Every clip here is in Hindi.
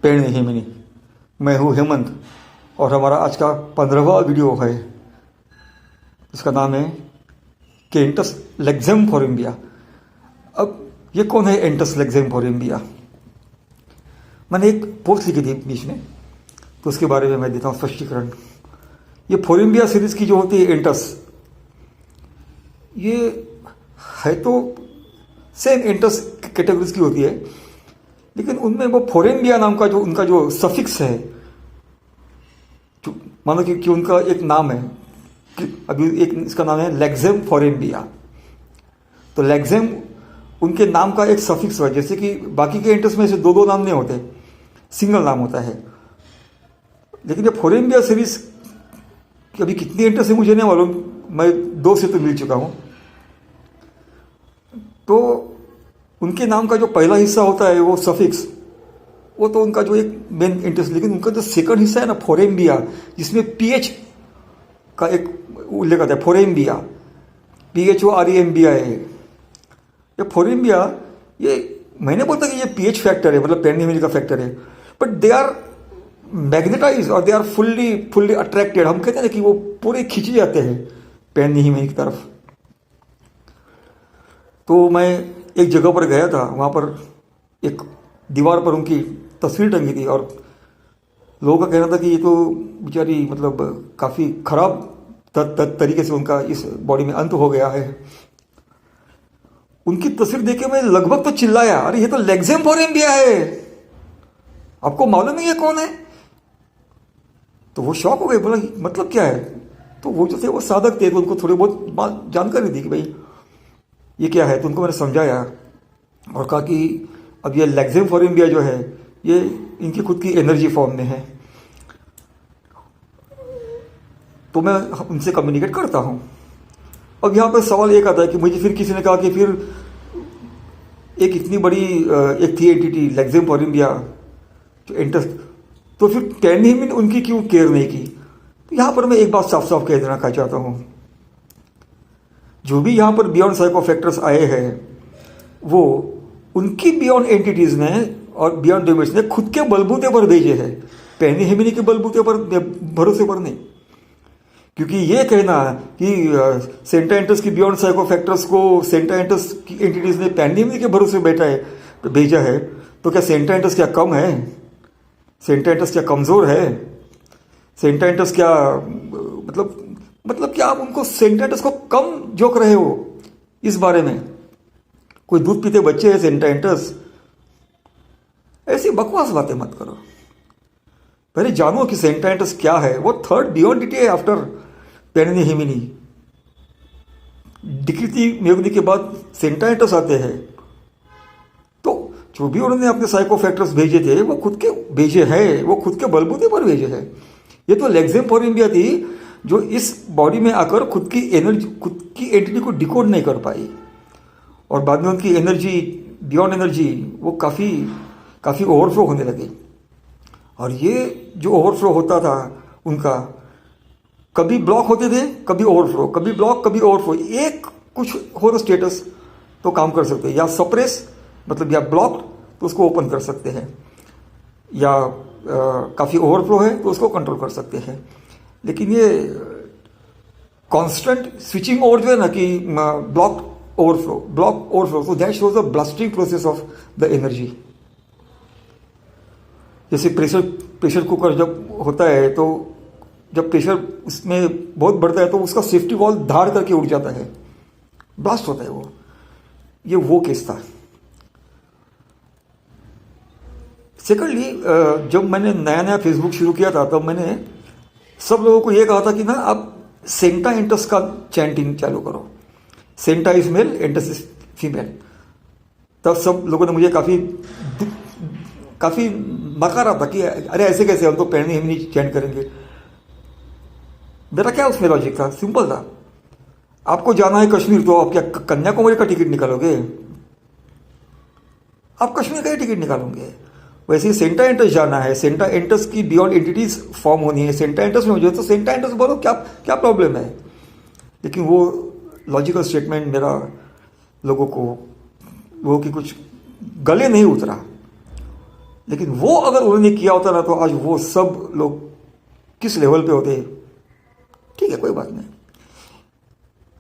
पेड़ नहीं मिली। मैं हूँ हेमंत और हमारा आज का 15वां वीडियो है। इसका नाम है कि एंटस लेक्जेम फोरेम्बिया। अब ये कौन है एंटस लेक्जेम फोरेम्बिया? मैंने एक पोस्ट लिखी थी बीच में, तो उसके बारे में मैं देता हूँ स्पष्टीकरण। ये फोरेम्बिया सीरीज की जो होती है एंटस, ये है तो सेम एंटस कैटेगरीज की होती है, लेकिन उनमें वो फोरेम्बिया नाम का जो उनका जो सफिक्स है, मानो कि उनका एक नाम है कि अभी एक इसका नाम है लेक्जेम फोरेम्बिया। तो लेक्जेम उनके नाम का एक सफिक्स है, जैसे कि बाकी के एंटस में से दो दो नाम नहीं होते, सिंगल नाम होता है। लेकिन ये फोरेम्बिया सीरीज की अभी कितनी एंटस है मुझे नहीं मालूम, मैं 2 से तो मिल चुका हूँ। तो उनके नाम का जो पहला हिस्सा होता है वो सफिक्स, वो तो उनका जो एक मेन इंटरेस्ट, लेकिन उनका जो सेकंड हिस्सा है ना फोरेम्बिया, जिसमें पीएच का एक उल्लेख आता है। फोरेम्बिया PHOREMBIA है ये फोरेम्बिया। ये मैंने बोलता कि ये पीएच फैक्टर है, मतलब पेनिमिली का फैक्टर है, बट दे आर मैग्नेटाइज और दे आर फुल्ली अट्रैक्टेड। हम कहते हैं कि वो पूरे खींचे जाते हैं पेनिमिली की तरफ। तो मैं एक जगह पर गया था, वहाँ पर एक दीवार पर उनकी तस्वीर टंगी थी और लोगों का कहना था कि ये तो बेचारी मतलब काफ़ी खराब तरीके से उनका इस बॉडी में अंत हो गया है। उनकी तस्वीर देख के मैं लगभग तो चिल्लाया, अरे ये तो लेक्जेम फोरेम्बिया है, आपको मालूम है ये कौन है? तो वो शॉक हो गए, बोला मतलब क्या है? तो वो जो थे वो साधक थे, तो उनको थोड़ी बहुत जानकारी दी कि भाई ये क्या है। तो उनको मैंने समझाया और कहा कि अब ये लेक्जेम फोरेम्बिया जो है ये इनकी खुद की एनर्जी फॉर्म में है। तो मैं उनसे कम्युनिकेट करता हूँ। अब यहाँ पर सवाल एक आता है कि मुझे फिर किसी ने कहा कि फिर एक इतनी बड़ी एक थी एंटिटी लेक्जेम फोरेम्बिया जो एंटस, तो फिर पेनिमिन उनकी क्यों केयर नहीं की? तो यहाँ पर मैं एक बात साफ साफ कह देना चाहता हूँ, जो भी यहाँ पर बियॉन्ड साइको फैक्टर्स आए हैं वो उनकी बियॉन्ड एंटिटीज ने और बियॉन्ड डोमेट्स ने खुद के बलबूते पर भेजे हैं, पेनिमिनी के बलबूते पर, भरोसे पर नहीं। क्योंकि ये कहना कि सेंटा एंटस की बियॉन्ड साइको फैक्टर्स को सेंटा एंटस की एंटिटीज ने पेनिमिनी के भरोसे भेजा है, तो क्या सेंटा एंटस क्या कम है? सेंटा एंटस क्या कमजोर है? सेंटा एंटस क्या मतलब क्या आप उनको सेंटा एंटस को कम जोक रहे हो इस बारे में? कोई दूध पीते बच्चे हैं सेंटा एंटस? ऐसी बकवास बातें मत करो। पहले जानो कि सेंटा एंटस क्या है। वो थर्ड बियॉन्ड डिटी है आफ्टर पेनिमिनी। डिकृति मेगनी के बाद सेंटा एंटस आते हैं। तो जो भी उन्होंने अपने साइको फैक्टर्स भेजे थे वो खुद के भेजे हैं, वो खुद के बलबूते पर भेजे हैं। ये तो लेक्जेम फोरेम्बिया थी जो इस बॉडी में आकर खुद की एंटिटी को डिकोड नहीं कर पाई, और बाद में उनकी एनर्जी, बियॉन्ड एनर्जी, वो काफ़ी ओवरफ्लो होने लगी। और ये जो ओवरफ्लो होता था उनका, कभी ब्लॉक होते थे, कभी ओवरफ्लो, कभी ब्लॉक, कभी ओवरफ्लो। एक कुछ हो तो स्टेटस तो काम कर सकते हैं, या सप्रेस मतलब या ब्लॉक तो उसको ओपन कर सकते हैं, या काफ़ी ओवरफ्लो है तो उसको कंट्रोल कर सकते हैं। लेकिन ये कांस्टेंट स्विचिंग ओवर जो है ना कि ब्लॉक ओवरफ्लो, तो that shows the blasting process of the energy. जैसे प्रेशर कुकर जब होता है, तो जब प्रेशर उसमें बहुत बढ़ता है तो उसका सेफ्टी वॉल्व धाड़ करके उड़ जाता है, ब्लास्ट होता है वो। ये वो केस था। सेकेंडली, जब मैंने नया फेसबुक शुरू किया था तब मैंने सब लोगों को ये कहा था कि ना आप सेंटा एंटस का चैंटिंग चालू करो, santa is male, antas is female. तब सब लोगों ने मुझे काफ़ी नकारा था कि अरे ऐसे कैसे, हम तो पेनिमिनी चैंट करेंगे। मेरा क्या उसमें लॉजिक था? सिंपल था, आपको जाना है कश्मीर तो आप क्या कन्याकुमारी का टिकट निकालोगे? आप कश्मीर का ही टिकट निकालोगे। वैसे ही सेंटा एंटस जाना है, सेंटा एंटस की बियॉन्ड एंटिटीज फॉर्म होनी है, सेंटा एंटस में हो जाए तो सेंटा एंटस बोलो, क्या प्रॉब्लम है? लेकिन वो लॉजिकल स्टेटमेंट मेरा लोगों की कुछ गले नहीं उतरा। लेकिन वो अगर उन्होंने किया होता ना तो आज वो सब लोग किस लेवल पे होते। ठीक है, कोई बात नहीं।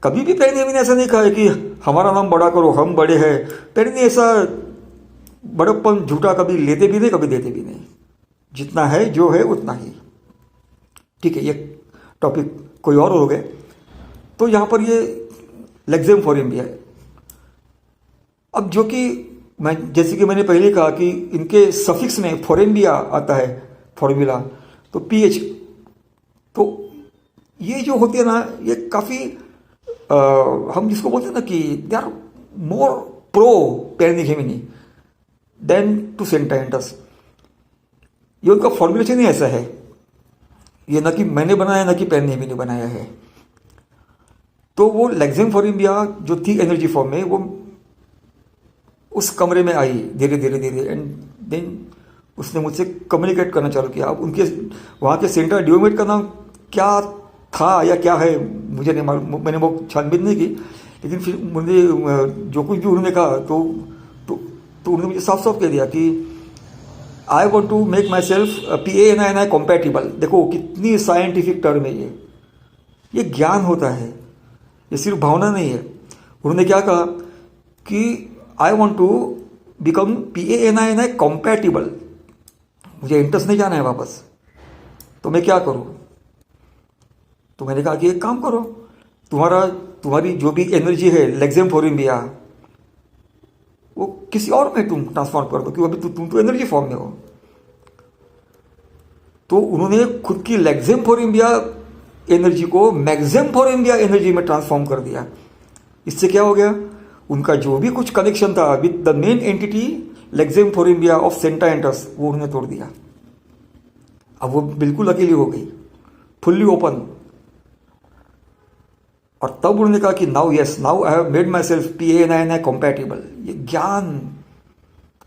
कभी भी पेन हेमी ने ऐसा नहीं कहा है कि हमारा नाम बड़ा करो, हम बड़े हैं। पेन ने ऐसा बड़प्पन झूठा कभी लेते भी नहीं, कभी देते भी नहीं। जितना है जो है उतना ही। ठीक है, ये टॉपिक कोई और हो गए। तो यहाँ पर ये लेक्सेम फॉरेम्बिया है। अब जो कि मैं जैसे कि मैंने पहले कहा कि इनके सफिक्स में फॉरेम्बिया आता है, फॉर्मूला, तो पीएच। तो ये जो होती है ना, ये काफ़ी हम जिसको बोलते हैं ना कि दे आर मोर प्रो पेर्निक-हेमिनी देन टू सेंटाएंटस। ये उनका फॉर्मुलेशन ही ऐसा है। ये ना कि मैंने बनाया, ना कि पेर्निक-हेमिनी ने बनाया है। तो वो लेक्सेम फॉरेम्बिया जो थी एनर्जी फॉर्म में, वो उस कमरे में आई धीरे धीरे धीरे, एंड देन उसने मुझसे कम्युनिकेट करना चालू किया। अब उनके वहाँ के सेंटर डिओमेट का नाम क्या था या क्या है मुझे नहीं मालूम, मैंने वो छानबीन नहीं की। लेकिन फिर मुझे जो कुछ भी उन्होंने कहा तो उन्होंने मुझे साफ साफ कह दिया कि I want to make myself PANI compatible. देखो कितनी साइंटिफिक टर्म है ये ज्ञान होता है, ये सिर्फ भावना नहीं है। उन्होंने क्या कहा कि I want to become PANI compatible. मुझे इंटरेस्ट नहीं जाना है वापस, तो मैं क्या करूँ? तो मैंने कहा कि एक काम करो, तुम्हारी जो भी एनर्जी है लेक्सेम फॉरेम्बिया, वो किसी और में तुम ट्रांसफॉर्म कर दो, क्योंकि अभी तुम तो एनर्जी फॉर्म में हो। तो उन्होंने खुद की लेक्सेम फॉरेम्बिया एनर्जी को मैक्सेम फॉरेम्बिया एनर्जी में ट्रांसफॉर्म कर दिया। इससे क्या हो गया? उनका जो भी कुछ कनेक्शन था with the main entity lexeme फॉरेम्बिया ऑफ सेंटाएंटस, वो उन्होंने तोड़ दिया। अब वो बिल्कुल अकेली हो गई, फुल्ली ओपन। और तब उन्होंने कहा कि now I have made my self PANI compatible. ये ज्ञान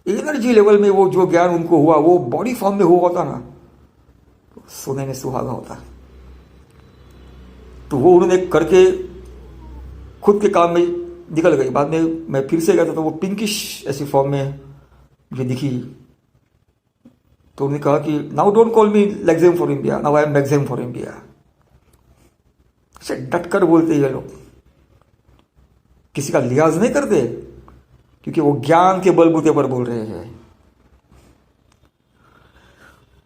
एनर्जी लेवल में, वो जो ज्ञान उनको हुआ वो बॉडी फॉर्म में हुआ होता ना, तो सोने में सुहागा होता। तो वो उन्होंने करके खुद के काम में निकल गई। बाद में मैं फिर से गया था तो वो पिंकिश ऐसी फॉर्म में मुझे दिखी। तो उन्होंने कहा कि now don't call me lexeme फॉरेम्बिया, नाउ आई एम मैक्सेम फॉरेम्बिया। से डट कर बोलते ये लोग, किसी का लिहाज नहीं करते, क्योंकि वो ज्ञान के बलबूते पर बोल रहे हैं।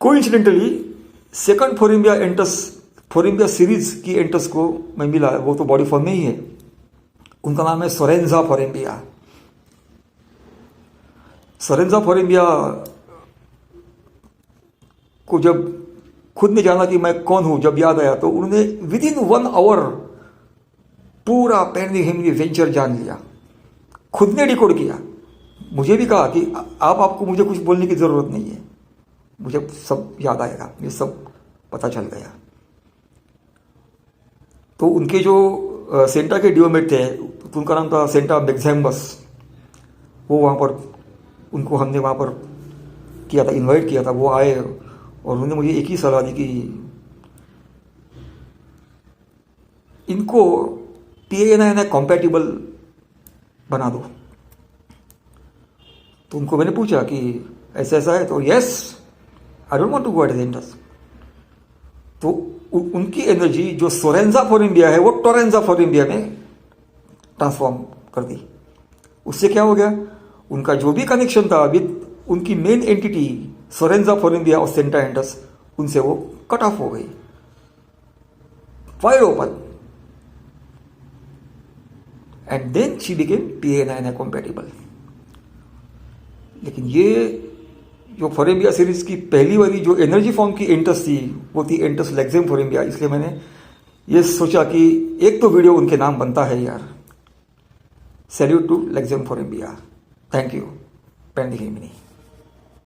कोइंसिडेंटली सेकंड फॉरेम्बिया सीरीज की एंटस को मैं मिला, वो तो बॉडी फॉर्म में ही है। उनका नाम है सोरेंजा फॉरेम्बिया। सोरेंजा फॉरेम्बिया को जब खुद ने जाना कि मैं कौन हूं, जब याद आया, तो उन्होंने विद इन 1 आवर पूरा पेर्निक-हेमिनी वेंचर जान लिया, खुद ने डिकोड किया। मुझे भी कहा कि आपको मुझे कुछ बोलने की जरूरत नहीं है, मुझे सब याद आएगा, मुझे सब पता चल गया। तो उनके जो सेंटा के डिओमेट थे, तो उनका नाम था सेंटा मैक्सिमस। वो वहाँ पर उनको हमने वहाँ पर किया था, इनवाइट किया था। वो आए और उन्होंने मुझे एक ही सलाह दी कि इनको PANI कॉम्पैटिबल बना दो। तो उनको मैंने पूछा कि ऐसा ऐसा है, तो yes I don't want to go at the Indus. तो उनकी एनर्जी जो सोरेंजा फॉरेम्बिया है, वो टोरेंजा फॉरेम्बिया में ट्रांसफॉर्म कर दी। उससे क्या हो गया? उनका जो भी कनेक्शन था विद उनकी मेन एंटिटी सोरेंजा फॉरेम्बिया और सेंटाएंटस, उनसे वो कट ऑफ हो गई, wide open. And then she became PANI compatible. लेकिन ये जो फॉरेम्बिया सीरीज की पहली वाली जो एनर्जी फॉर्म की एंटस थी, वो थी एंटस लेक्सेम फॉरेम्बिया। इसलिए मैंने ये सोचा कि एक तो वीडियो उनके नाम बनता है यार। सैल्यूट टू लेक्सेम फॉरेम्बिया। Thank you पेर्निक-हेमिनी।